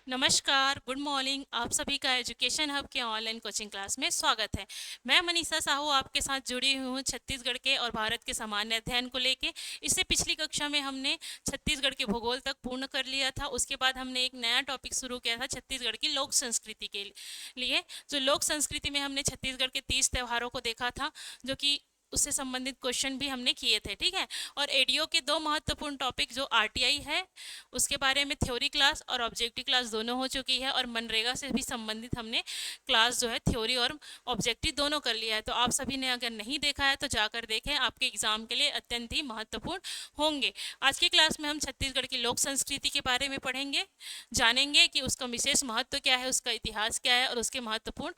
नमस्कार, good morning. आप सभी का एजुकेशन हब के ऑनलाइन कोचिंग क्लास में स्वागत है। मैं मनीषा साहू आपके साथ जुड़ी हुई हूँ छत्तीसगढ़ के और भारत के सामान्य अध्ययन को लेके। इससे पिछली कक्षा में हमने छत्तीसगढ़ के भूगोल तक पूर्ण कर लिया था। उसके बाद हमने एक नया टॉपिक शुरू किया था छत्तीसगढ़ की लोक संस्कृति के लिए। जो लोक संस्कृति में हमने छत्तीसगढ़ के 30 त्योहारों को देखा था, जो कि उससे संबंधित क्वेश्चन भी हमने किए थे। ठीक है। और एडीओ के दो महत्वपूर्ण टॉपिक जो आरटीआई है उसके बारे में थ्योरी क्लास और ऑब्जेक्टिव क्लास दोनों हो चुकी है, और मनरेगा से भी संबंधित हमने क्लास जो है थ्योरी और ऑब्जेक्टिव दोनों कर लिया है। तो आप सभी ने अगर नहीं देखा है तो जाकर देखें, आपके एग्जाम के लिए अत्यंत ही महत्वपूर्ण होंगे। आज की क्लास में हम छत्तीसगढ़ की लोक संस्कृति के बारे में पढ़ेंगे, जानेंगे कि उसका विशेष महत्व क्या है, उसका इतिहास क्या है, और उसके महत्वपूर्ण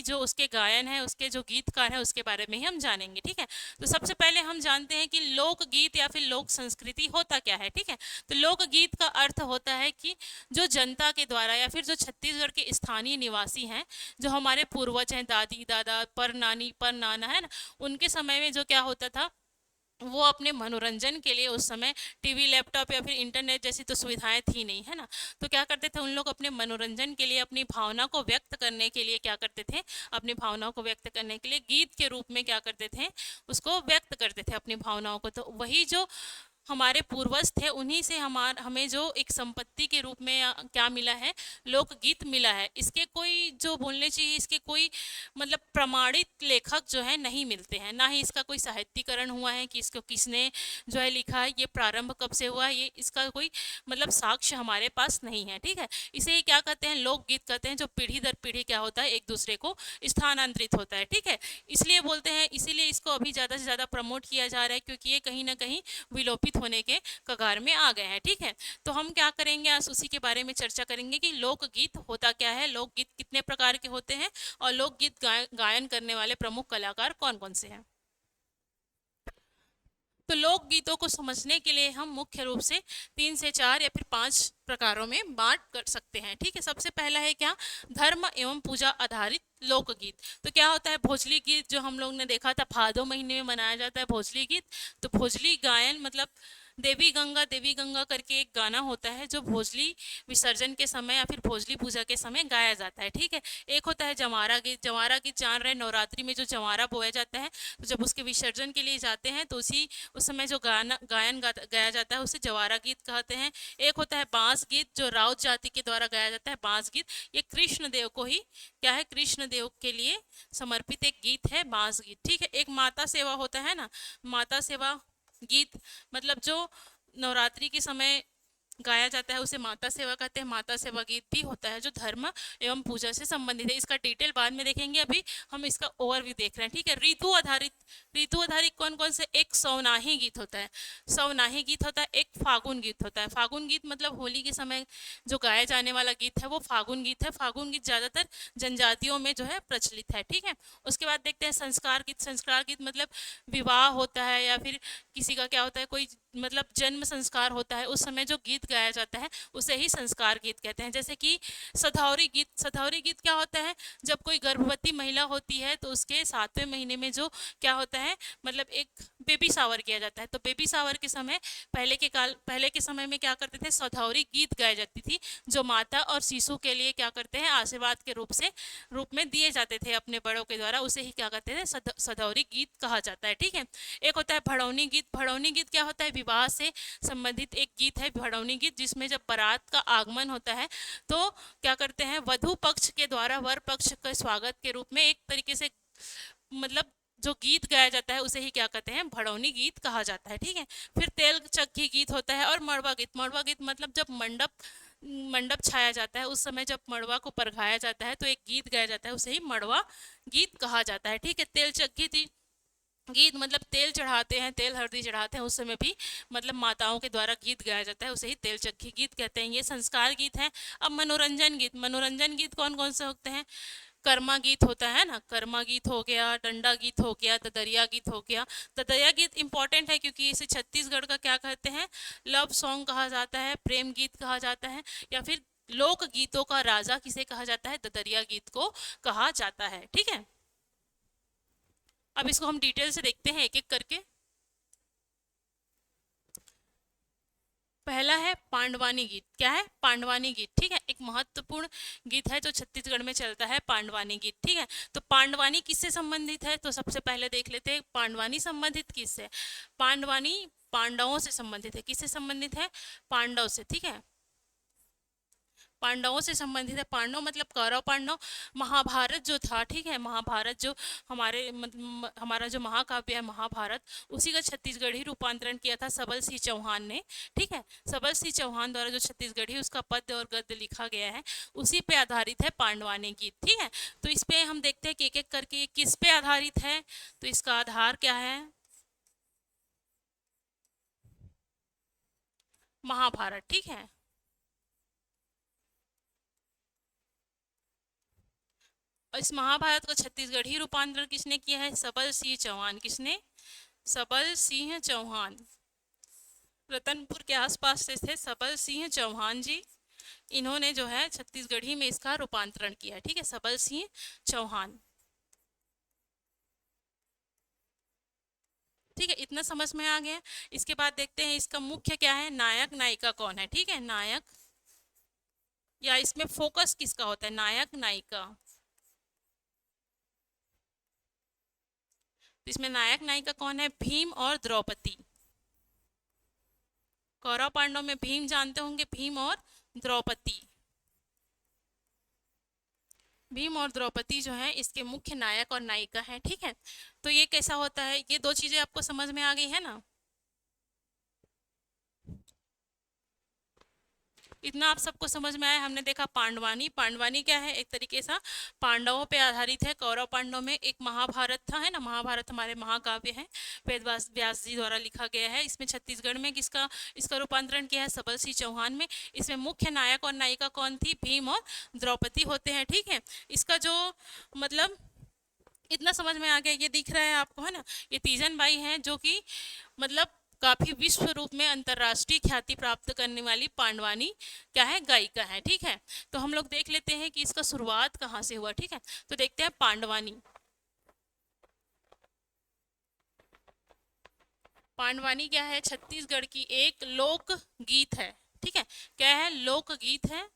जो उसके गायन है, उसके जो गीतकार है, उसके बारे में ही हम जानेंगे। ठीक है। तो सबसे पहले हम जानते हैं कि लोकगीत या फिर लोक संस्कृति होता क्या है। ठीक है। तो लोकगीत का अर्थ होता है कि जो जनता के द्वारा या फिर जो छत्तीसगढ़ के स्थानीय निवासी हैं, जो हमारे पूर्वज हैं, दादी दादा पर नानी पर नाना, है ना, उनके समय में जो क्या होता था, वो अपने मनोरंजन के लिए उस समय टीवी लैपटॉप या फिर इंटरनेट जैसी तो सुविधाएं थी नहीं, है ना। तो क्या करते थे उन लोग, अपने मनोरंजन के लिए, अपनी भावना को व्यक्त करने के लिए क्या करते थे, अपनी भावनाओं को व्यक्त करने के लिए गीत के रूप में क्या करते थे, उसको व्यक्त करते थे अपनी भावनाओं को। तो वही जो हमारे पूर्वज थे, उन्हीं से हमें जो एक संपत्ति के रूप में क्या मिला है, लोकगीत मिला है। इसके कोई जो बोलने चाहिए, इसके कोई मतलब प्रमाणित लेखक जो है नहीं मिलते हैं, ना ही इसका कोई साहित्यीकरण हुआ है कि इसको किसने जो है लिखा है, ये प्रारंभ कब से हुआ है, ये इसका कोई मतलब साक्ष्य हमारे पास नहीं है। ठीक है। इसे ही क्या कहते हैं, लोकगीत कहते हैं, जो पीढ़ी दर पीढ़ी क्या होता है, एक दूसरे को स्थानांतरित होता है। ठीक है। इसलिए बोलते हैं, इसीलिए इसको अभी ज़्यादा से ज़्यादा प्रमोट किया जा रहा है, क्योंकि ये कहीं ना कहीं विलोपित होने के कगार में आ गए हैं। ठीक है। तो हम क्या करेंगे, आज उसी के बारे में चर्चा करेंगे कि लोकगीत होता क्या है, लोकगीत कितने प्रकार के होते हैं, और लोकगीत गायन करने वाले प्रमुख कलाकार कौन कौन से हैं। तो लोकगीतों को समझने के लिए हम मुख्य रूप से 3 से 4 या फिर 5 प्रकारों में बांट कर सकते हैं। ठीक है। सबसे पहला है क्या, धर्म एवं पूजा आधारित लोकगीत। तो क्या होता है, भोजली गीत जो हम लोग ने देखा था, भादो महीने में मनाया जाता है भोजली गीत। तो भोजली गायन मतलब देवी गंगा करके एक गाना होता है, जो भोजली विसर्जन के समय या फिर भोजली पूजा के समय गाया जाता है। ठीक है। एक होता है जमारा गीत। जमारा गीत जान रहे, नवरात्रि में जो जमारा बोया जाता है, तो जब उसके विसर्जन के लिए जाते हैं तो उस समय जो गाया जाता है, उसे जवारा गीत कहते हैं। एक होता है बांस गीत, जो राउत जाति के द्वारा गाया जाता है, बांस गीत। ये कृष्ण देव को ही क्या है, कृष्ण देव के लिए समर्पित एक गीत है, बांस गीत। ठीक है। एक माता सेवा होता है ना, माता सेवा गीत, मतलब जो नवरात्रि के समय गाया जाता है, उसे माता सेवा कहते हैं। माता सेवा गीत भी होता है, जो धर्म एवं पूजा से संबंधित है। इसका डिटेल बाद में देखेंगे, अभी हम इसका ओवरव्यू देख रहे हैं। ठीक है। ऋतु आधारित कौन कौन से, एक सवनाही गीत होता है, सवनाही गीत होता है। एक फागुन गीत होता है। फागुन गीत मतलब होली के समय जो गाया जाने वाला गीत है, वो फागुन गीत है। फागुन गीत ज्यादातर जनजातियों में जो है प्रचलित है। ठीक है। उसके बाद देखते हैं संस्कार गीत। संस्कार गीत मतलब विवाह होता है, या फिर किसी का क्या होता है, कोई मतलब जन्म संस्कार होता है, उस समय जो गीत गाया जाता है उसे ही संस्कार गीत कहते हैं। जैसे कि सधौरी गीत। सधौरी गीत क्या होता है, जब कोई गर्भवती महिला होती है तो उसके 7वें महीने में जो क्या होता है, मतलब एक बेबी शावर किया जाता है। तो बेबी शावर के समय, पहले के समय में क्या करते थे, सधौरी गीत गाई जाती थी, जो माता और शिशु के लिए क्या करते हैं, आशीर्वाद के रूप में दिए जाते थे अपने बड़ों के द्वारा। उसे ही क्या कहते थे, सधौरी गीत कहा जाता है। ठीक है। एक होता है भड़ौनी गीत। भड़ौनी गीत क्या होता है, विवाह से संबंधित एक गीत है भड़ौनी गीत, जिसमें जब बारात का आगमन होता है तो क्या करते हैं, वधु पक्ष के द्वारा वर पक्ष के स्वागत के रूप में एक तरीके से मतलब जो गीत गाया जाता है, उसे ही क्या कहते हैं, भड़ौनी गीत कहा जाता है। ठीक है। फिर तेल चक्की गीत होता है, और मड़वा गीत। मड़वा गीत मतलब जब मंडप छाया जाता है, उस समय जब मड़वा को परघाया जाता है तो एक गीत गाया जाता है, उसे ही मड़वा गीत कहा जाता है। ठीक है। तेल चक्की गीत मतलब तेल चढ़ाते हैं, तेल हल्दी चढ़ाते हैं, उस समय भी मतलब माताओं के द्वारा गीत गाया जाता है, उसे ही तेल चक्की गीत कहते हैं। ये संस्कार गीत है। अब मनोरंजन गीत। मनोरंजन गीत कौन कौन से होते हैं, कर्मा गीत होता है ना, कर्मा गीत हो गया, डंडा गीत हो गया, ददरिया गीत हो गया। ददरिया गीत इंपॉर्टेंट है, क्योंकि इसे छत्तीसगढ़ का क्या कहते हैं, लव सॉन्ग कहा जाता है, प्रेम गीत कहा जाता है, या फिर लोक गीतों का राजा किसे कहा जाता है, ददरिया गीत को कहा जाता है। ठीक है। अब इसको हम डिटेल से देखते हैं एक एक करके। पहला पहला है पांडवानी गीत। क्या है? पांडवानी गीत। ठीक है, एक महत्वपूर्ण गीत है जो छत्तीसगढ़ में चलता है, पांडवानी गीत। ठीक है, तो पांडवानी किससे संबंधित है? तो सबसे पहले देख लेते हैं पांडवानी संबंधित किससे। पांडवानी पांडवों से संबंधित है। किससे संबंधित है? पांडव से। ठीक है, पांडवों से संबंधित है। पांडव मतलब कौरव पांडव। महाभारत जो था, ठीक है, महाभारत जो हमारा जो महाकाव्य है महाभारत, उसी का छत्तीसगढ़ी रूपांतरण किया था सबल सिंह चौहान ने। ठीक है, सबल सिंह चौहान द्वारा जो छत्तीसगढ़ी उसका पद्य और गद्य लिखा गया है, उसी पे आधारित है पांडवानी गीत। ठीक है, तो इस पे हम देखते हैं कि एक एक करके किस पे आधारित है। तो इसका आधार क्या है? महाभारत। ठीक है, और इस महाभारत का छत्तीसगढ़ी रूपांतरण किसने किया है? सबल सिंह चौहान। किसने? सबल सिंह चौहान। रतनपुर के आसपास से थे सबल सिंह चौहान जी। इन्होंने जो है छत्तीसगढ़ी में इसका रूपांतरण किया है। ठीक है, सबल सिंह चौहान। ठीक है, इतना समझ में आ गया। इसके बाद देखते हैं इसका मुख्य क्या है, नायक नायिका कौन है। ठीक है, नायक या इसमें फोकस किसका होता है? नायक नायिका। तो इसमें नायक नायिका कौन है? भीम और द्रौपदी। कौरव पांडव में भीम जानते होंगे, भीम और द्रौपदी। भीम और द्रौपदी जो है इसके मुख्य नायक और नायिका है। ठीक है, तो ये कैसा होता है, ये दो चीजें आपको समझ में आ गई है ना। इतना आप सबको समझ में आया। हमने देखा पांडवानी। पांडवानी क्या है? एक तरीके से पांडवों पे आधारित है। कौरव पांडव में एक महाभारत था, है ना। महाभारत हमारे महाकाव्य है, वेद व्यास जी द्वारा लिखा गया है। इसमें छत्तीसगढ़ में किसका इसका रूपांतरण किया है? सबल सिंह चौहान में। इसमें मुख्य नायक और नायिका कौन थी? भीम और द्रौपदी होते हैं। ठीक है, इसका जो मतलब इतना समझ में आ गया, ये दिख रहा है आपको, है ना। ये तीजन बाई हैं जो कि मतलब काफी विश्व रूप में अंतर्राष्ट्रीय ख्याति प्राप्त करने वाली पांडवानी क्या है? गायिका है। ठीक है, तो हम लोग देख लेते हैं कि इसका शुरुआत कहाँ से हुआ। ठीक है, तो देखते हैं पांडवानी। पांडवानी क्या है? छत्तीसगढ़ की एक लोक गीत है। ठीक है, क्या है? लोक गीत है।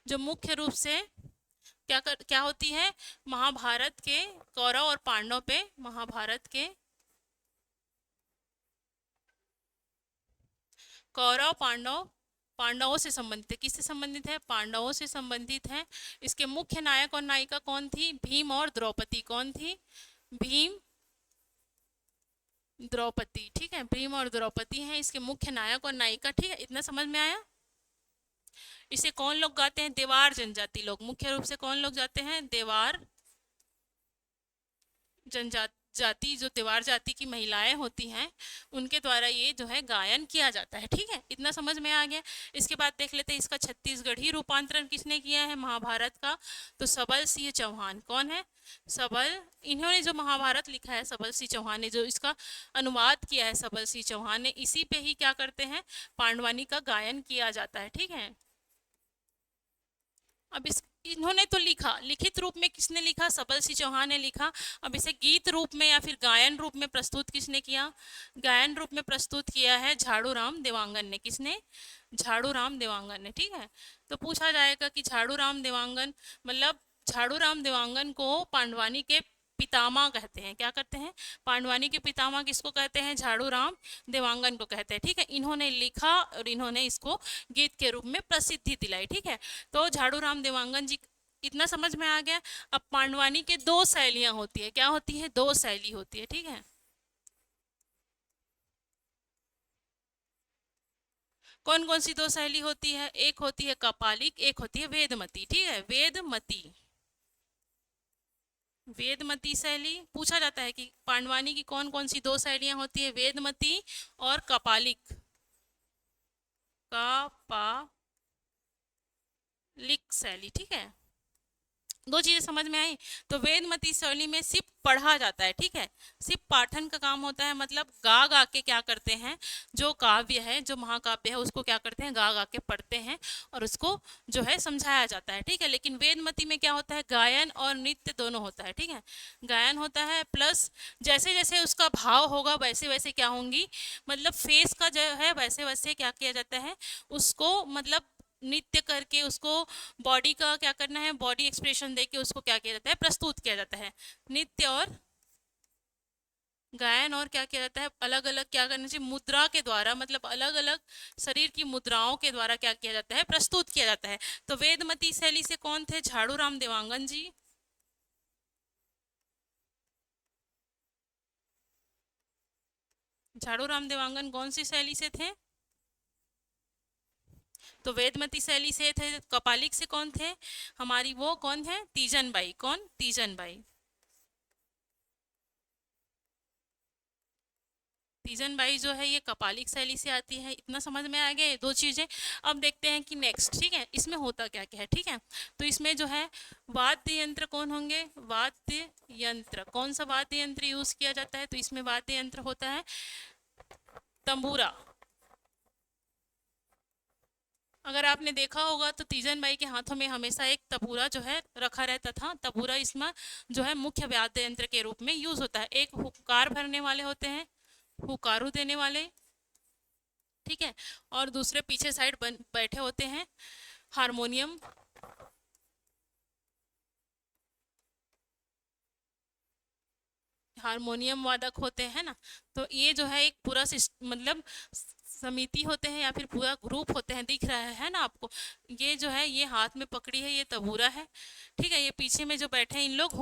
जो मुख्य रूप से क्या होती है? महाभारत के कौरव और पांडव पे, महाभारत के कौरव पांडव पांडवों से संबंधित है। किससे संबंधित है? पांडवों से संबंधित है। इसके मुख्य नायक और नायिका कौन थी? भीम और द्रौपदी। कौन थी? भीम द्रौपदी। ठीक है, भीम और द्रौपदी हैं इसके मुख्य नायक और नायिका। ठीक है, इतना समझ में आया। इसे कौन लोग गाते हैं? देवार जनजाति लोग। मुख्य रूप से कौन लोग जाते हैं? देवार जाति, जो देवार जाति की महिलाएं होती हैं, उनके द्वारा ये जो है गायन किया जाता है। ठीक है, इतना समझ में आ गया। इसके बाद देख लेते हैं इसका छत्तीसगढ़ी रूपांतरण किसने किया है महाभारत का। तो सबल सिंह चौहान। कौन है? सबल। इन्होंने जो महाभारत लिखा है, सबल सिंह चौहान ने जो इसका अनुवाद किया है, सबल सिंह चौहान ने, इसी पे ही क्या करते हैं? पांडवानी का गायन किया जाता है। ठीक है, अब इस इन्होंने तो लिखा, लिखित रूप में किसने लिखा? सबल सिंह चौहान ने लिखा। अब इसे गीत रूप में या फिर गायन रूप में प्रस्तुत किसने किया? गायन रूप में प्रस्तुत किया है झाड़ू राम देवांगन ने। किसने? झाड़ू राम देवांगन ने। ठीक है, तो पूछा जाएगा कि झाड़ू राम देवांगन मतलब झाड़ू राम देवांगन को पांडवानी के पितामह कहते हैं। क्या कहते हैं? पांडवानी के पितामह किसको कहते हैं? झाड़ू राम देवांगन को कहते हैं। ठीक है, इन्होंने लिखा और इन्होंने इसको गीत के रूप में प्रसिद्धि दिलाई। ठीक है, तो झाड़ू राम देवांगन जी, इतना समझ में आ गया। अब पांडवानी के दो शैलियां होती है। क्या होती है? दो शैली होती है। ठीक है, कौन कौन सी दो शैली होती है? एक होती है कपालिक, एक होती है वेदमती। ठीक है, वेदमती। वेदमती शैली पूछा जाता है कि पांडवानी की कौन कौन सी दो शैलियां होती है? वेदमती और कपालिक। कपालिक शैली। ठीक है, दो चीजें समझ में आई। तो वेदमती शैली में सिर्फ पढ़ा जाता है, ठीक है, सिर्फ पाठन का काम होता है, मतलब गा गा के क्या करते हैं, जो काव्य है, जो महाकाव्य है, उसको क्या करते हैं, गा गा के पढ़ते हैं और उसको जो है समझाया जाता है, ठीक है। लेकिन वेदमती में क्या होता है, गायन और नृत्य दोनों होता है, ठीक है। गायन होता है प्लस जैसे जैसे उसका भाव होगा वैसे वैसे क्या होंगी, मतलब फेस का जो है वैसे वैसे क्या किया जाता है, उसको मतलब नृत्य करके उसको बॉडी का क्या करना है, बॉडी एक्सप्रेशन देके उसको क्या किया जाता है, प्रस्तुत किया जाता है। नृत्य और गायन और क्या किया जाता है, अलग अलग क्या करना चाहिए, मुद्रा के द्वारा, मतलब अलग अलग शरीर की मुद्राओं के द्वारा क्या किया जाता है, प्रस्तुत किया जाता है। तो वेदमती शैली से कौन थे, झाड़ू राम देवांगन जी। झाड़ू राम देवांगन कौन सी शैली से थे, तो वेदमती शैली से थे। कपालिक से कौन थे, हमारी वो कौन है, तीजन बाई, कौन, तीजन बाई। तीजन बाई जो है ये कपालिक शैली से आती है। इतना समझ में आ गए दो चीजें। अब देखते हैं कि नेक्स्ट, ठीक है, इसमें होता क्या क्या है, ठीक है। तो इसमें जो है वाद्य यंत्र कौन होंगे, वाद्य यंत्र, कौन सा वाद्य यंत्र यूज किया जाता है, तो इसमें वाद्य यंत्र होता है तंबूरा। अगर आपने देखा होगा तो तीजन बाई के हाथों में हमेशा एक तबूरा जो है रखा रहता था। तबूरा इसमें जो है मुख्य वाद्य यंत्र के रूप में यूज होता है। एक हुक्कार भरने वाले होते हैं, हुकारू देने वाले, ठीक है, और दूसरे पीछे साइड बैठे होते हैं हारमोनियम, हारमोनियम वादक होते हैं ना। तो ये जो है एक पूरा मतलब समिति होते हैं या फिर पूरा ग्रुप होते हैं, दिख रहा है ना आपको। ये जो है ये हाथ में पकड़ी है, ये तबूरा है, ठीक है। ये पीछे में जो बैठे हैं इन लोग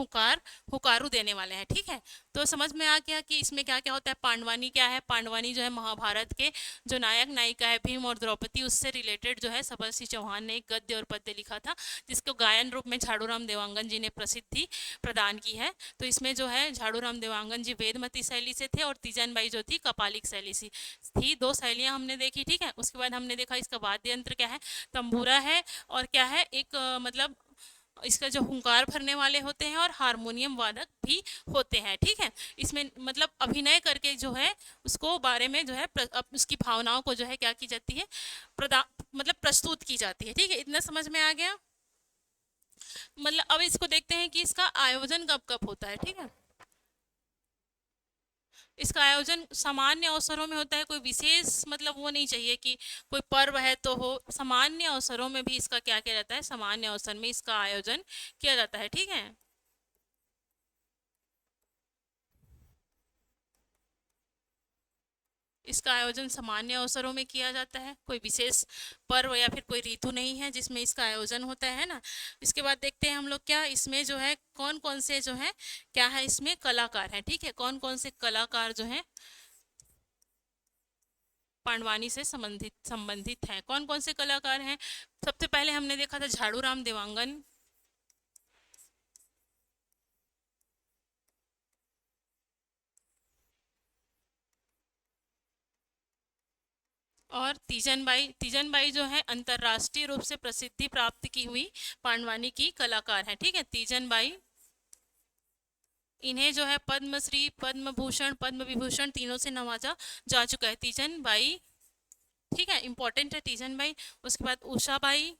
हुकारू देने वाले हैं, ठीक है। तो समझ में आ गया कि इसमें क्या क्या होता है। पांडवानी क्या है, पांडवानी जो है महाभारत के जो नायक नायिका है भीम और द्रौपदी, उससे रिलेटेड जो है सबल सिंह चौहान ने एक गद्य और पद्य लिखा था, जिसको गायन रूप में झाड़ू राम देवांगन जी ने प्रसिद्धि प्रदान की है। तो इसमें जो है झाड़ू राम देवांगन जी वेदमती शैली से थे और तीजन बाई जो थी कपालिक शैली से थी। दो शैलियां हमने देखी, ठीक है। उसके बाद हमने देखा इसका वाद्य यंत्र क्या है, तंबूरा है, और क्या है एक मतलब इसका जो हुंकार भरने वाले होते हैं और हारमोनियम वादक भी होते हैं, ठीक है। इसमें मतलब अभिनय करके जो है उसको बारे में जो है उसकी भावनाओं को जो है क्या की जाती है, प्रदा मतलब प्रस्तुत की जाती है, ठीक है। इतना समझ में आ गया। मतलब अब इसको देखते हैं कि इसका आयोजन कब कब होता है, ठीक है। इसका आयोजन सामान्य अवसरों में होता है, कोई विशेष मतलब वो नहीं चाहिए कि कोई पर्व है तो हो, सामान्य अवसरों में भी इसका क्या किया जाता है, सामान्य अवसर में इसका आयोजन किया जाता है, ठीक है। इसका आयोजन सामान्य अवसरों में किया जाता है, कोई विशेष पर्व या फिर कोई ऋतु नहीं है जिसमें इसका आयोजन होता है ना। इसके बाद देखते हैं हम लोग क्या इसमें जो है कौन कौन से जो है क्या है इसमें कलाकार हैं, ठीक है। कौन कौन से कलाकार जो हैं पांडवानी से संबंधित हैं, कौन कौन से कलाकार हैं। सबसे पहले हमने देखा था झाड़ू राम देवांगन, और तीजन बाई जो है अंतरराष्ट्रीय रूप से प्रसिद्धि प्राप्त की हुई पांडवानी की कलाकार हैं, ठीक है, तीजन बाई। इन्हें जो है पद्मश्री, पद्म भूषण, पद्म विभूषण तीनों से नवाजा जा चुका है तीजन बाई, ठीक है, इंपॉर्टेंट है तीजन बाई। उसके बाद उषा बाई,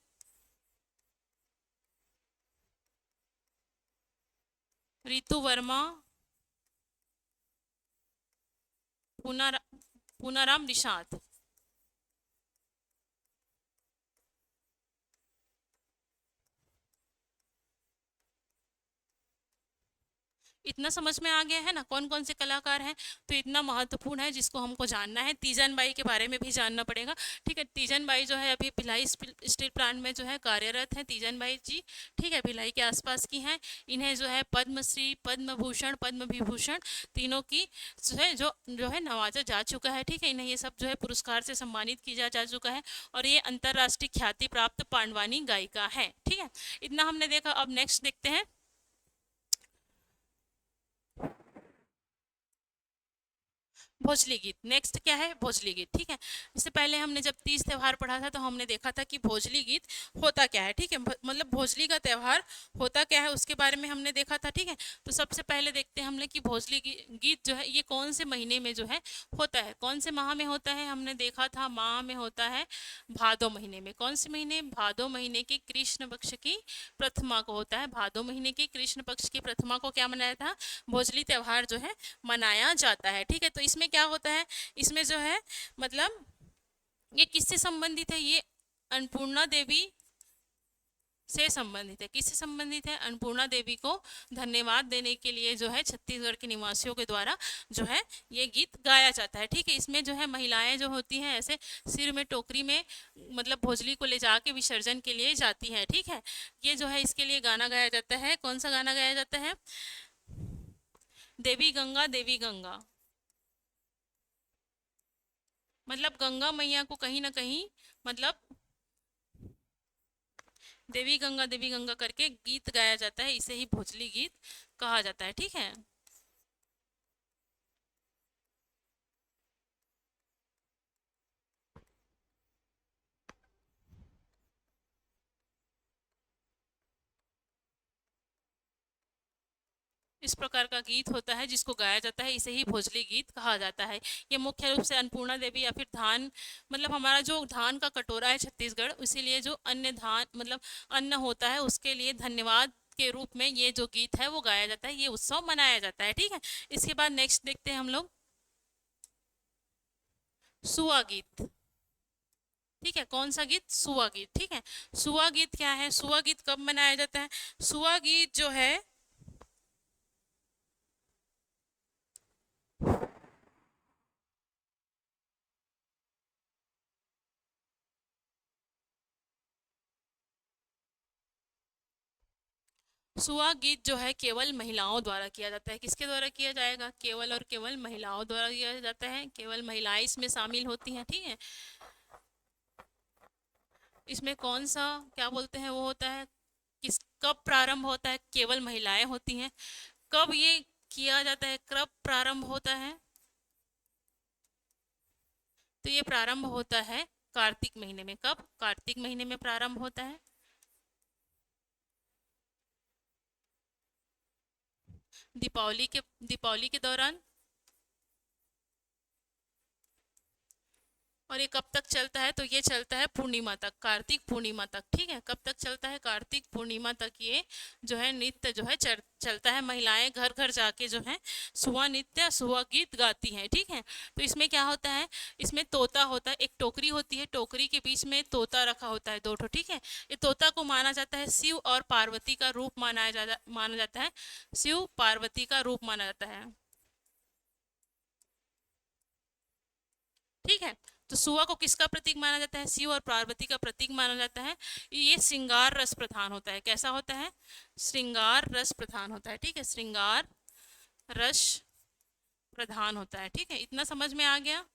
रितु वर्मा, पूना पूनाराम निषाद। इतना समझ में आ गया है ना कौन कौन से कलाकार हैं। तो इतना महत्वपूर्ण है जिसको हमको जानना है। तीजन बाई के बारे में भी जानना पड़ेगा, ठीक है। तीजन बाई जो है अभी भिलाई स्टील प्लांट में जो है कार्यरत है तीजन बाई जी, ठीक है, भिलाई के आसपास की हैं। इन्हें जो है पद्मश्री, पद्म भूषण, पद्म विभूषण तीनों की जो है नवाजा जा चुका है, ठीक है। इन्हें ये सब जो है पुरस्कार से सम्मानित किया जा चुका है और ये अंतर्राष्ट्रीय ख्याति प्राप्त पांडवानी गायिका है, ठीक है। इतना हमने देखा। अब नेक्स्ट देखते हैं। भोजली गीत। नेक्स्ट क्या है? भोजली गीत। ठीक है, इससे पहले हमने जब तीज त्योहार पढ़ा था तो हमने देखा था कि भोजली गीत होता क्या है। ठीक है, मतलब भोजली का त्योहार होता क्या है उसके बारे में हमने देखा था। ठीक है, तो सबसे पहले देखते हैं हमने कि भोजली गीत जो है ये कौन से महीने में जो है होता है, कौन से माह में होता है। हमने देखा था माह में होता है भादो महीने में। कौन से महीने? भादो महीने के कृष्ण पक्ष की प्रथमा को होता है। भादो महीने के कृष्ण पक्ष की प्रथमा को क्या मनाया था? भोजली त्योहार जो है मनाया जाता है। ठीक है, तो इसमें क्या होता है? इसमें जो है मतलब ये किससे संबंधित है? ये अन्नपूर्णा देवी से संबंधित है। किससे संबंधित है? अन्नपूर्णा देवी को धन्यवाद देने के लिए जो है छत्तीसगढ़ के निवासियों के द्वारा जो है ये गीत गाया जाता है। ठीक है, इसमें जो है महिलाएं जो होती हैं ऐसे सिर में टोकरी में मतलब भोजली को ले जाके विसर्जन के लिए जाती हैं। ठीक है, ये जो है इसके लिए गाना गाया जाता है। कौन सा गाना गाया जाता है? देवी गंगा देवी गंगा। मतलब गंगा मैया को कहीं ना कहीं मतलब देवी गंगा करके गीत गाया जाता है, इसे ही भोजली गीत कहा जाता है। ठीक है, इस प्रकार का गीत होता है जिसको गाया जाता है, इसे ही भोजली गीत कहा जाता है। ये मुख्य रूप से अन्नपूर्णा देवी या फिर धान मतलब हमारा जो धान का कटोरा है छत्तीसगढ़, इसीलिए जो अन्य धान मतलब अन्न होता है उसके लिए धन्यवाद के रूप में ये जो गीत है वो गाया जाता है, ये उत्सव मनाया जाता है। ठीक है, इसके बाद नेक्स्ट देखते हैं हम लोग सुआ गीत। ठीक है, कौन सा गीत? सुआ गीत। ठीक है, सुआ गीत क्या है? सुआ गीत कब मनाया जाता है? सुआ गीत जो है सुआ गीत जो है केवल महिलाओं द्वारा किया जाता है। किसके द्वारा किया जाएगा? केवल और केवल महिलाओं द्वारा किया जाता है। केवल महिलाएं इसमें शामिल होती हैं। ठीक है, इसमें कौन सा क्या बोलते हैं वो होता है, किस कब प्रारंभ होता है? केवल महिलाएं होती हैं। कब ये किया जाता है? कब प्रारंभ होता है? तो ये प्रारंभ होता है कार्तिक महीने में। कब? कार्तिक महीने में प्रारंभ होता है। दीपावली के दौरान। और ये कब तक चलता है? तो ये चलता है पूर्णिमा तक, कार्तिक पूर्णिमा तक। ठीक है, कब तक चलता है? कार्तिक पूर्णिमा तक ये जो है नृत्य जो है चलता है। महिलाएं घर घर जाके जो है सुहा नृत्य सुहा गीत गाती हैं। ठीक है, तो इसमें क्या होता है? इसमें तोता होता है, एक टोकरी होती है, टोकरी के बीच में तोता रखा होता है दो ठो। ठीक है, ये तोता को माना जाता है शिव और पार्वती का रूप माना जाता है। शिव पार्वती का रूप माना जाता है। ठीक है, तो सुआ को किसका प्रतीक माना जाता है? शिव और पार्वती का प्रतीक माना जाता है। ये श्रृंगार रस प्रधान होता है। कैसा होता है? श्रृंगार रस प्रधान होता है। ठीक है, श्रृंगार रस प्रधान होता है। ठीक है, इतना समझ में आ गया?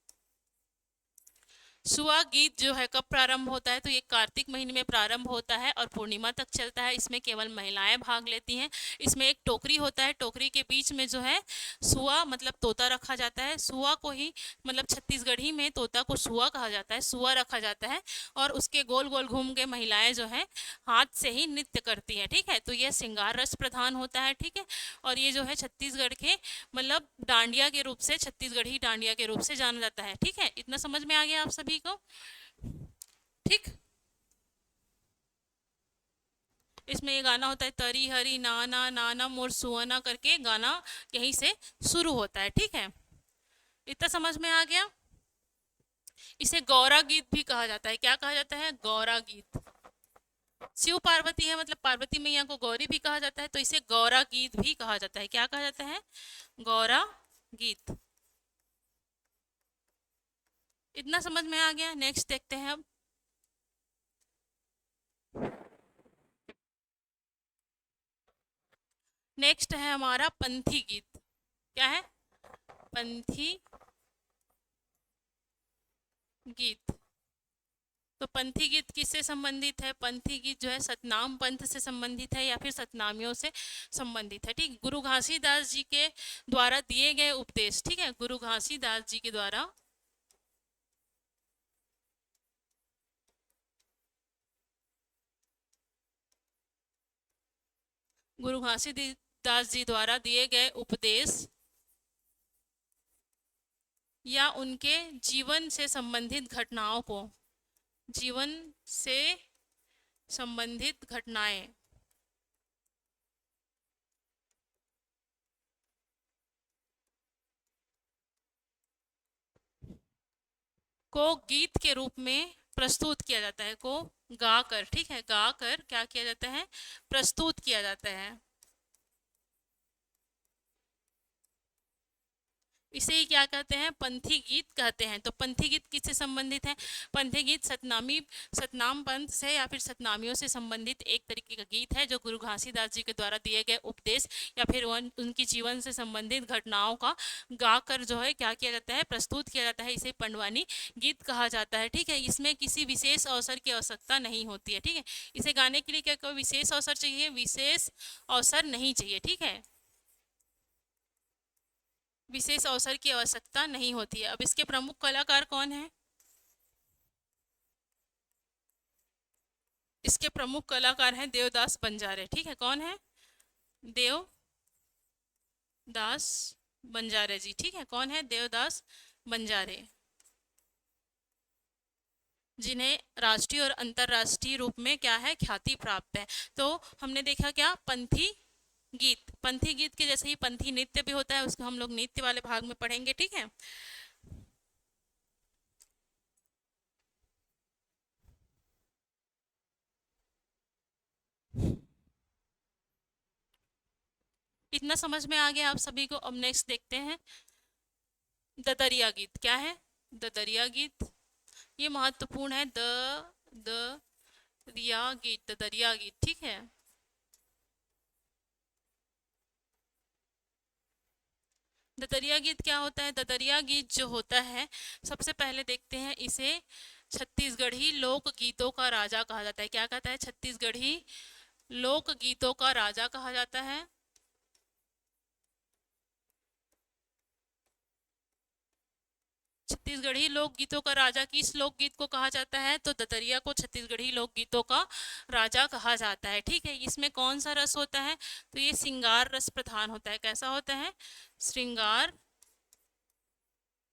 सुआ गीत जो है कब प्रारंभ होता है? तो ये कार्तिक महीने में प्रारंभ होता है और पूर्णिमा तक चलता है। इसमें केवल महिलाएं भाग लेती हैं। इसमें एक टोकरी होता है, टोकरी के बीच में जो है सुआ मतलब तोता रखा जाता है। सुआ को ही मतलब छत्तीसगढ़ी में तोता को सुआ कहा जाता है, सुआ रखा जाता है और उसके गोल गोल घूम के महिलाएं जो है हाथ से ही नृत्य करती हैं। ठीक है, तो यह श्रृंगार रस प्रधान होता है। ठीक है, और ये जो है छत्तीसगढ़ के मतलब डांडिया के रूप से, छत्तीसगढ़ी डांडिया के रूप से जाना जाता है। ठीक है, इतना समझ में आ गया आप सभी को? ठीक, इसमें ये गाना होता है तरी हरी नाना नाना मोर सुअना करके गाना यहीं से शुरू होता है। ठीक है, इतना समझ में आ गया? इसे गौरा गीत भी कहा जाता है। क्या कहा जाता है? गौरा गीत। शिव पार्वती है मतलब पार्वती मैया को गौरी भी कहा जाता है, तो इसे गौरा गीत भी कहा जाता है। क्या कहा जाता है? गौरा गीत। इतना समझ में आ गया? नेक्स्ट देखते हैं अब। नेक्स्ट है हमारा पंथी गीत। क्या है? पंथी गीत। तो पंथी गीत किससे संबंधित है? पंथी गीत जो है सतनाम पंथ से संबंधित है या फिर सतनामियों से संबंधित है। ठीक, गुरु घासीदास जी के द्वारा दिए गए उपदेश, ठीक है, गुरु घासीदास जी के द्वारा गुरु घासीदास जी द्वारा दिए गए उपदेश या उनके जीवन से संबंधित घटनाओं को, जीवन से संबंधित घटनाएं को गीत के रूप में प्रस्तुत किया जाता है, को गाकर, ठीक है, गाकर क्या किया जाता है? प्रस्तुत किया जाता है। इसे ही क्या कहते हैं? पंथी गीत कहते हैं। तो पंथी गीत किससे संबंधित है? पंथी गीत सतनाम पंथ से या फिर सतनामियों से संबंधित एक तरीके का गीत है जो गुरु घासीदास जी के द्वारा दिए गए उपदेश या फिर उनकी जीवन से संबंधित घटनाओं का गाकर जो है क्या किया जाता है? प्रस्तुत किया जाता है। इसे पंडवानी गीत कहा जाता है। ठीक है, इसमें किसी विशेष अवसर की आवश्यकता नहीं होती है। ठीक है, इसे गाने के लिए क्या कोई विशेष अवसर चाहिए? विशेष अवसर नहीं चाहिए। ठीक है, विशेष अवसर की आवश्यकता नहीं होती है। अब इसके प्रमुख कलाकार कौन हैं? इसके प्रमुख कलाकार हैं देवदास बंजारे। ठीक है, कौन है? देवदास बंजारे जी। ठीक है, कौन है? देवदास बंजारे, जिन्हें राष्ट्रीय और अंतर्राष्ट्रीय रूप में क्या है? ख्याति प्राप्त है। तो हमने देखा क्या? पंथी गीत, पंथी गीत के जैसे ही पंथी नृत्य भी होता है, उसको हम लोग नृत्य वाले भाग में पढ़ेंगे। ठीक है, इतना समझ में आ गया आप सभी को? अब नेक्स्ट देखते हैं ददरिया गीत। क्या है? ददरिया गीत, ये महत्वपूर्ण है। द रिया गीत, ददरिया गीत। ठीक है, ददरिया गीत क्या होता है? ददरिया गीत जो होता है, सबसे पहले देखते हैं इसे छत्तीसगढ़ी लोक गीतों का राजा कहा जाता है। क्या कहता है? छत्तीसगढ़ी लोक गीतों का राजा कहा जाता है। छत्तीसगढ़ी लोकगीतों का राजा किस लोकगीत को कहा जाता है? तो ददरिया को छत्तीसगढ़ी लोकगीतों का राजा कहा जाता है। ठीक है, इसमें कौन सा रस होता है? तो ये श्रृंगार रस प्रधान होता है। कैसा होता है? श्रृंगार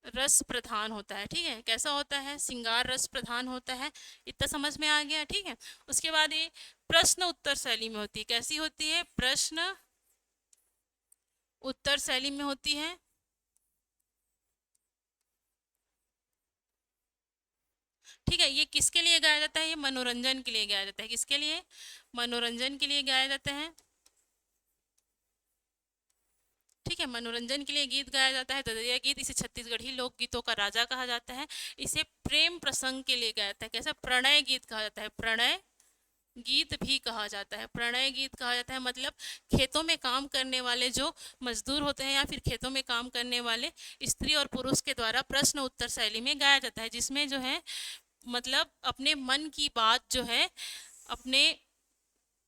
रस प्रधान होता है। ठीक है, कैसा होता है? श्रृंगार रस प्रधान होता है। इतना समझ में आ गया? ठीक है, उसके बाद ये प्रश्न उत्तर शैली में होती है। कैसी होती है? प्रश्न उत्तर शैली में होती है। ठीक है, ये किसके लिए गाया जाता है? ये मनोरंजन के लिए गाया जाता है। किसके लिए? मनोरंजन के लिए गाया जाता है। ठीक है, मनोरंजन के लिए गीत गाया जाता है ददरिया गीत। इसे छत्तीसगढ़ी लोक गीतों का राजा कहा जाता है। इसे प्रेम प्रसंग के लिए गाया जाता है। कैसा? प्रणय गीत कहा जाता है। प्रणय गीत भी कहा जाता है। प्रणय गीत कहा जाता है मतलब खेतों में काम करने वाले जो मजदूर होते हैं या फिर खेतों में काम करने वाले स्त्री और पुरुष के द्वारा प्रश्न उत्तर शैली में गाया जाता है, जिसमें जो है मतलब अपने मन की बात जो है अपने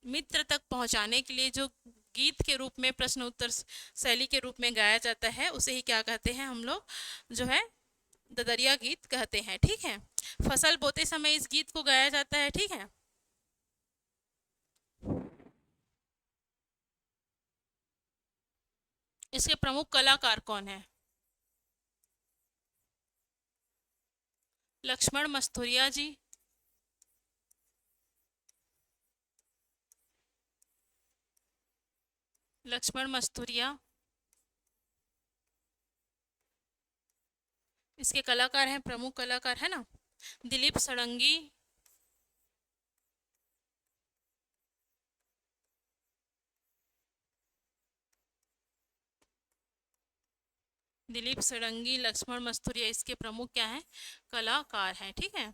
मित्र तक पहुंचाने के लिए जो गीत के रूप में प्रश्न उत्तर शैली के रूप में गाया जाता है, उसे ही क्या कहते हैं हम लोग? जो है ददरिया गीत कहते हैं। ठीक है, फसल बोते समय इस गीत को गाया जाता है। ठीक है, इसके प्रमुख कलाकार कौन है? लक्ष्मण मस्तुरिया जी, लक्ष्मण मस्तुरिया। इसके कलाकार हैं, प्रमुख कलाकार है ना, दिलीप सड़ंगी, दिलीप सड़ंगी, लक्ष्मण मस्तुरिया इसके प्रमुख क्या हैं? कलाकार हैं। ठीक है,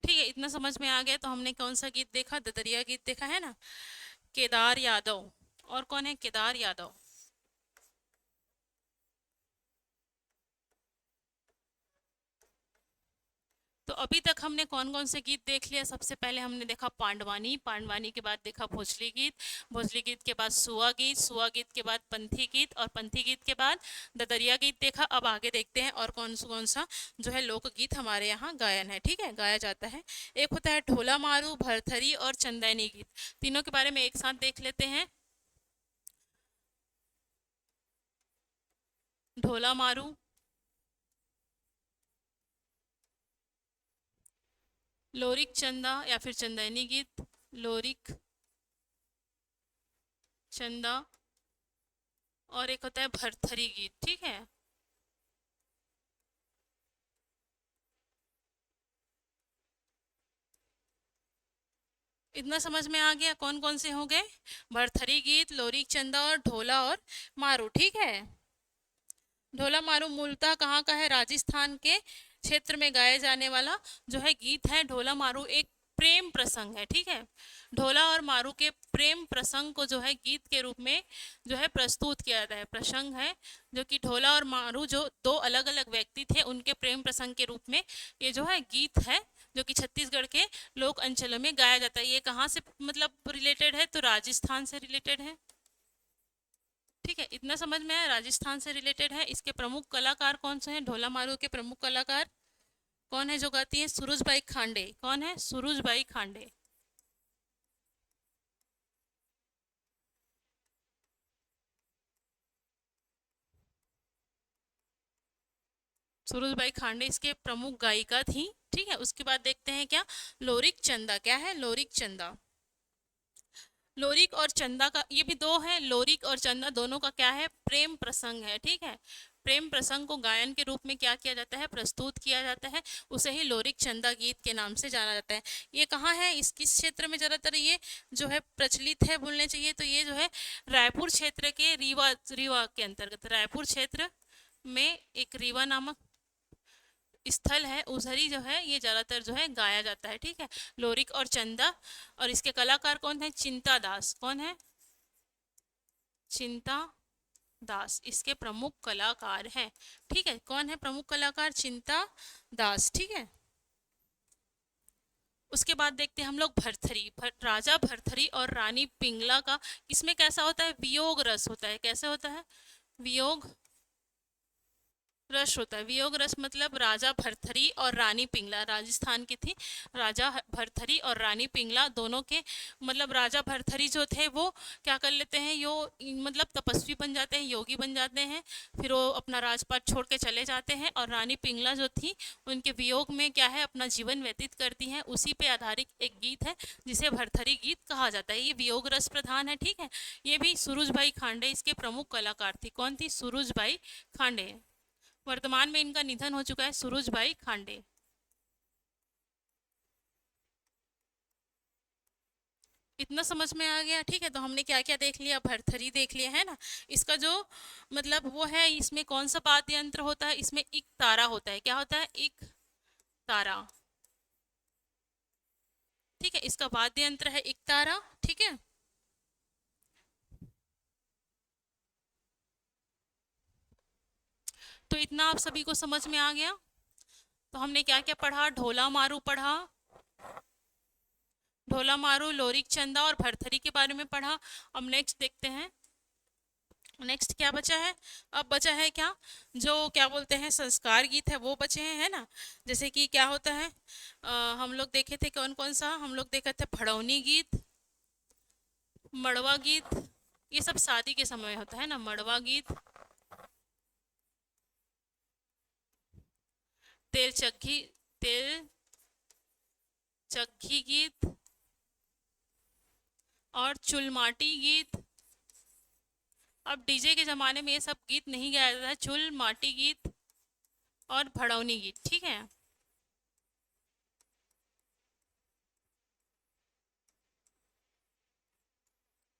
ठीक है, इतना समझ में आ गया। तो हमने कौन सा गीत देखा? ददरिया गीत देखा है ना। केदार यादव, और कौन है? केदार यादव। तो अभी तक हमने कौन कौन से गीत देख लिया। सबसे पहले हमने देखा पांडवानी, पांडवानी के बाद देखा भोजली गीत, भोजली गीत के बाद सुआ गीत, सुआ गीत के बाद पंथी गीत, और पंथी गीत के बाद ददरिया गीत देखा। अब आगे देखते हैं और कौन सा जो है लोकगीत हमारे यहाँ गायन है, ठीक है, गाया जाता है। एक होता है ढोला मारू, भरथरी और चंदैनी गीत। तीनों के बारे में एक साथ देख लेते हैं। ढोला मारू, लोरिक चंदा या फिर चंदैनी गीत, लोरिक चंदा, और एक होता है भरथरी गीत, ठीक है। इतना समझ में आ गया कौन कौन से हो गए। भरथरी गीत, लोरिक चंदा और ढोला और मारू, ठीक है। ढोला मारू मूलतः कहाँ का है, राजस्थान के क्षेत्र में गाए जाने वाला जो है गीत है। ढोला मारू एक प्रेम प्रसंग है, ठीक है। ढोला और मारू के प्रेम प्रसंग को जो है गीत के रूप में जो है प्रस्तुत किया जाता है। प्रसंग है जो कि ढोला और मारू जो दो अलग अलग व्यक्ति थे उनके प्रेम प्रसंग के रूप में ये जो है गीत है, जो कि छत्तीसगढ़ के लोक अंचलों में गाया जाता है। ये कहाँ से मतलब रिलेटेड है, तो राजस्थान से रिलेटेड है, ठीक है। इतना समझ में आया, राजस्थान से रिलेटेड है। इसके प्रमुख कलाकार कौन से हैं, ढोला मारू के प्रमुख कलाकार कौन है जो गाती है, सुरुजबाई खांडे। कौन है, सुरुजबाई खांडे। सुरुजबाई खांडे इसके प्रमुख गायिका थी, ठीक है। उसके बाद देखते हैं क्या, लोरिक चंदा। क्या है, लोरिक चंदा। लोरिक और चंदा का, ये भी दो है, लोरिक और चंदा दोनों का क्या है, प्रेम प्रसंग है, ठीक है। प्रेम प्रसंग को गायन के रूप में क्या किया जाता है, प्रस्तुत किया जाता है। उसे ही लोरिक चंदा गीत के नाम से जाना जाता है। ये कहाँ है, इस किस क्षेत्र में ज़्यादातर ये जो है प्रचलित है बोलने चाहिए, तो ये जो है रायपुर क्षेत्र के रीवा, रीवा के अंतर्गत रायपुर क्षेत्र में एक रीवा नामक स्थल है, उधर जो है ये ज़्यादातर जो है गाया जाता है, ठीक है। लोरिक और चंदा, और इसके कलाकार कौन है, चिंता दास। कौन है, चिंता दास इसके प्रमुख कलाकार हैं, ठीक है। कौन है प्रमुख कलाकार, चिंता दास, ठीक है। उसके बाद देखते हैं हम लोग भरथरी। राजा भरथरी और रानी पिंगला का इसमें कैसा होता है, वियोग रस होता है। कैसे होता है, वियोग रस होता है। वियोग रस मतलब राजा भरथरी और रानी पिंगला राजस्थान की थी। राजा भरथरी और रानी पिंगला दोनों के मतलब राजा भरथरी जो थे वो क्या कर लेते हैं, यो मतलब तपस्वी बन जाते हैं, योगी बन जाते हैं, फिर वो अपना राजपाट छोड़ के चले जाते हैं। और रानी पिंगला जो थी उनके वियोग में क्या है, अपना जीवन व्यतीत करती हैं। उसी पे आधारित एक गीत है जिसे भरथरी गीत कहा जाता है। ये वियोग रस प्रधान है, ठीक है। ये भी सुरुजबाई खांडे इसके प्रमुख कलाकार थी। कौन थी, सुरुजबाई खांडे। वर्तमान में इनका निधन हो चुका है, सुरुजबाई खांडे। इतना समझ में आ गया, ठीक है। तो हमने क्या क्या देख लिया, भरथरी देख लिया है ना। इसका जो मतलब वो है, इसमें कौन सा वाद्य यंत्र होता है, इसमें एक तारा होता है। क्या होता है, एक तारा, ठीक है। इसका वाद्य यंत्र है एक तारा, ठीक है। तो इतना आप सभी को समझ में आ गया। तो हमने क्या क्या पढ़ा, ढोला मारू पढ़ा, ढोला मारू, लोरिक चंदा और भरथरी के बारे में पढ़ा। अब नेक्स्ट देखते हैं, नेक्स्ट क्या बचा है। अब बचा है क्या, जो क्या बोलते हैं संस्कार गीत है वो बचे हैं, है ना। जैसे कि क्या होता है, हम लोग देखे थे कौन कौन सा, हम लोग देखे थे भड़ौनी गीत, मड़वा गीत, ये सब शादी के समय होता है ना, मड़वा गीत, तेल चक्की, तेल चक्की गीत और चुलमाटी गीत। अब डीजे के ज़माने में ये सब गीत नहीं गाया जाता है, चुल माटी गीत और भड़ौनी गीत, ठीक है।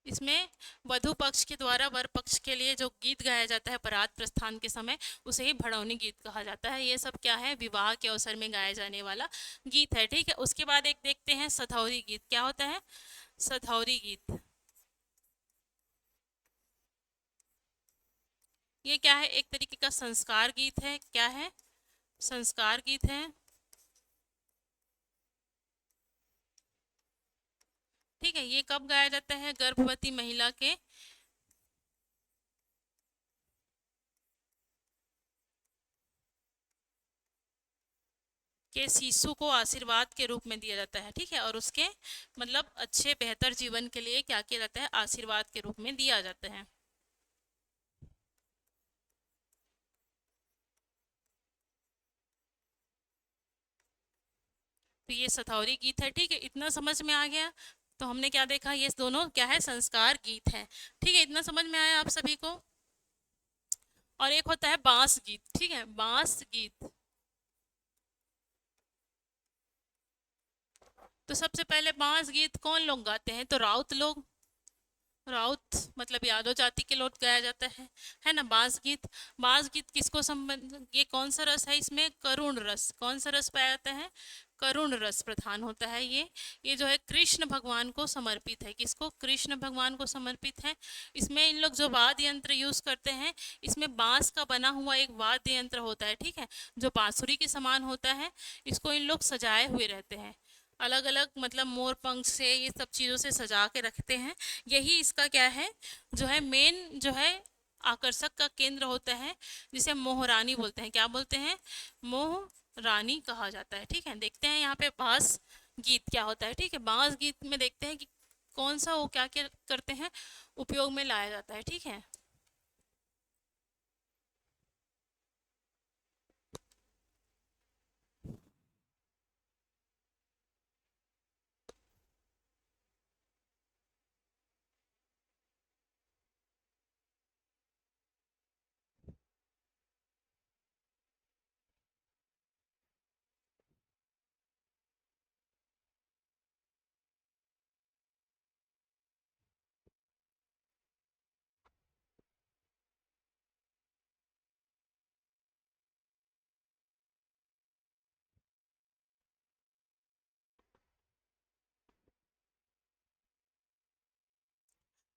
इसमें वधु पक्ष के द्वारा वर पक्ष के लिए जो गीत गाया जाता है बारात प्रस्थान के समय, उसे ही भड़ौनी गीत कहा जाता है। ये सब क्या है, विवाह के अवसर में गाया जाने वाला गीत है, ठीक है। उसके बाद एक देखते हैं सधौरी गीत। क्या होता है, सधौरी गीत। ये क्या है, एक तरीके का संस्कार गीत है। क्या है, संस्कार गीत है। ठीक है। ये कब गाया जाता है? गर्भवती महिला के शिशु को आशीर्वाद के रूप में दिया जाता है, ठीक है। और उसके मतलब अच्छे बेहतर जीवन के लिए क्या किया जाता है? आशीर्वाद के रूप में दिया जाता है। तो ये सथौरी गीत है, ठीक है। इतना समझ में आ गया? तो हमने क्या देखा? ये दोनों क्या है? संस्कार गीत है, ठीक है। इतना समझ में आया आप सभी को? और एक होता है बांस गीत, ठीक है, बांस गीत। तो सबसे पहले बांस गीत कौन लोग गाते हैं? तो राउत लोग, राउत मतलब यादव जाति के लोग गाया जाता है ना बांस गीत। बांस गीत किसको संबंध, ये कौन सा रस है इसमें? करुण रस। कौन सा रस पाया जाता है? करुण रस प्रधान होता है ये जो है कृष्ण भगवान को समर्पित है। किसको? कृष्ण भगवान को समर्पित है। इसमें इन लोग जो वाद्य यंत्र यूज करते हैं, इसमें बांस का बना हुआ एक वाद्य यंत्र होता है, ठीक है, जो बांसुरी के समान होता है। इसको इन लोग सजाए हुए रहते हैं, अलग अलग मतलब मोर पंख से, ये सब चीज़ों से सजा के रखते हैं। यही इसका क्या है, जो है मेन जो है आकर्षक का केंद्र होता है, जिसे मोहरानी बोलते हैं। क्या बोलते हैं? मोह रानी कहा जाता है, ठीक है। देखते हैं यहाँ पे बांस गीत क्या होता है, ठीक है। बांस गीत में देखते हैं कि कौन सा वो क्या क्या करते हैं, उपयोग में लाया जाता है, ठीक है।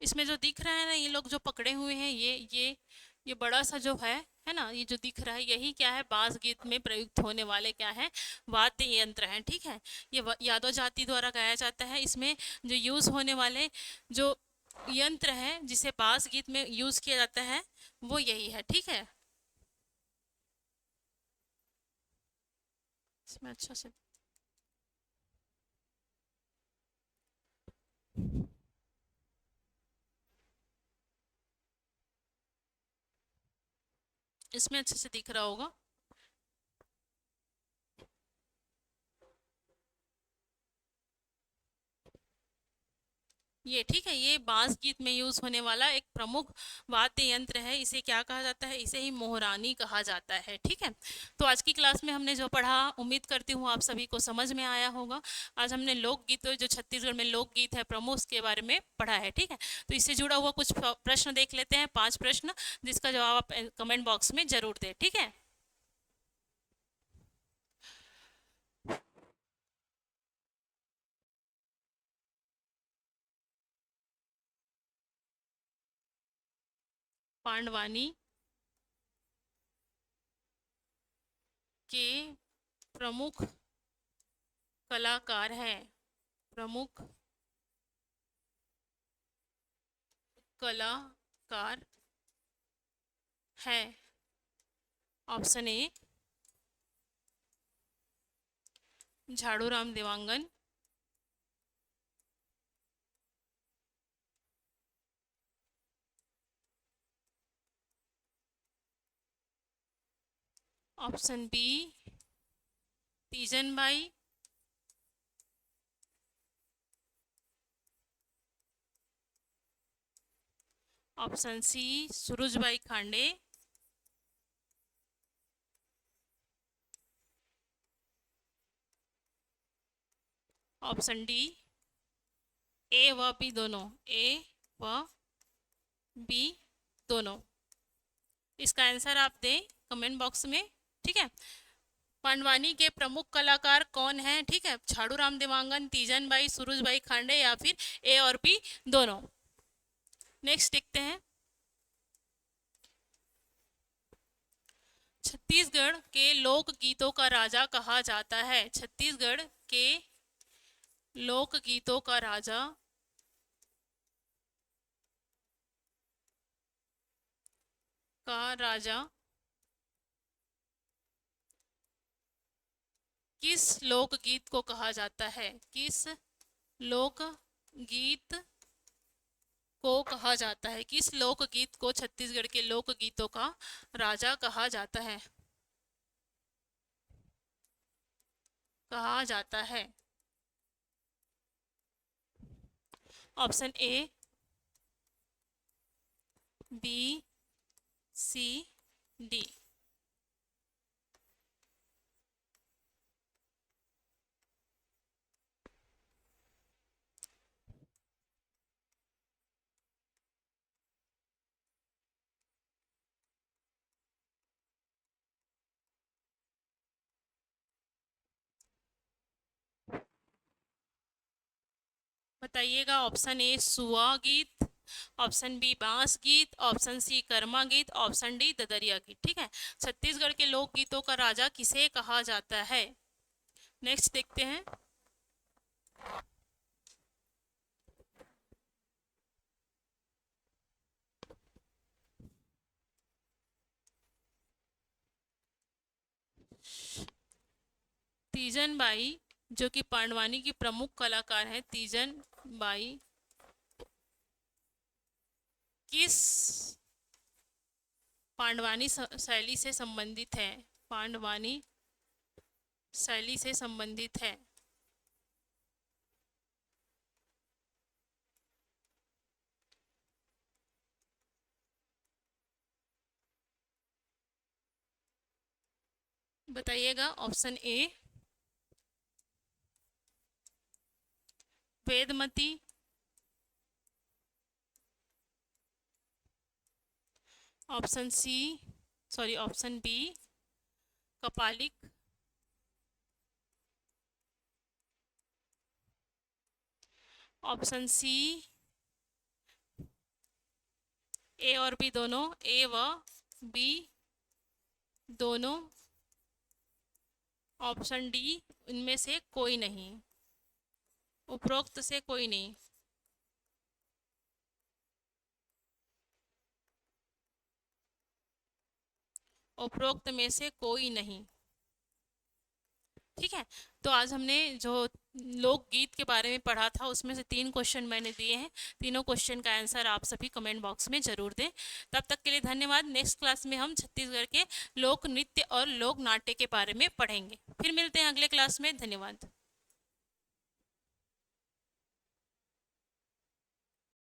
इसमें जो दिख रहा है ना, ये लोग जो पकड़े हुए हैं, ये बड़ा सा जो है ना, ये जो दिख रहा है, यही क्या है? बांस गीत में प्रयुक्त होने वाले क्या है? वाद्य यंत्र हैं, ठीक है। ये यादव जाति द्वारा गाया जाता है। इसमें जो यूज होने वाले जो यंत्र है जिसे बांस गीत में यूज किया जाता है, वो यही है, ठीक है। इसमें अच्छा से इसमें अच्छे से दिख रहा होगा। ये ठीक है, ये बांस गीत में यूज होने वाला एक प्रमुख वाद्य यंत्र है। इसे क्या कहा जाता है? इसे ही मोहरानी कहा जाता है, ठीक है। तो आज की क्लास में हमने जो पढ़ा, उम्मीद करती हूँ आप सभी को समझ में आया होगा। आज हमने लोकगीत, जो छत्तीसगढ़ में लोकगीत है प्रमुख, के बारे में पढ़ा है, ठीक है। तो इससे जुड़ा हुआ कुछ प्रश्न देख लेते हैं, 5 प्रश्न, जिसका जवाब आप कमेंट बॉक्स में जरूर दें, ठीक है। पांडवानी के प्रमुख कलाकार हैं, प्रमुख कलाकार है। Option A Jhadu Ram Dewangan, option B Teejan Bai, option C Surujbai Khande, option D A व बी दोनों, ए व बी दोनों। इसका आंसर आप दें कमेंट बॉक्स में, ठीक है। पांडवानी के प्रमुख कलाकार कौन हैं? ठीक है, झाड़ू राम देवांगन, तीजन बाई, सुरुज बाई खांडे, या फिर ए और बी दोनों। नेक्स्ट देखते हैं। छत्तीसगढ़ के लोक गीतों का राजा कहा जाता है। छत्तीसगढ़ के लोक गीतों का राजा का राजा किस लोकगीत को कहा जाता है? किस लोकगीत को कहा जाता है? किस लोकगीत को छत्तीसगढ़ के लोकगीतों का राजा कहा जाता है? कहा जाता है। Option A, B, C, D. बताइएगा। ऑप्शन ए सुआ गीत, ऑप्शन बी बांस गीत, ऑप्शन सी कर्मा गीत, ऑप्शन डी ददरिया गीत। ठीक है, छत्तीसगढ़ के लोक गीतों का राजा किसे कहा जाता है? नेक्स्ट देखते हैं। तीजन बाई जो कि पांडवानी की प्रमुख कलाकार है, तीजन बाई किस पांडवानी शैली से संबंधित है? पांडवानी शैली से संबंधित है। बताइएगा। Option A Vedmati, option C sorry option B Kapalik, option C A और बी दोनों, ए व बी दोनों, ऑप्शन डी इनमें से कोई नहीं, उपरोक्त से कोई नहीं। उपरोक्त में से कोई नहीं। ठीक है, तो आज हमने जो लोकगीत के बारे में पढ़ा था उसमें से 3 क्वेश्चन मैंने दिए हैं। तीनों क्वेश्चन का आंसर आप सभी कमेंट बॉक्स में जरूर दें। तब तक के लिए धन्यवाद। नेक्स्ट क्लास में हम छत्तीसगढ़ के लोक नृत्य और लोक नाट्य के बारे में पढ़ेंगे। फिर मिलते हैं अगले क्लास में। धन्यवाद।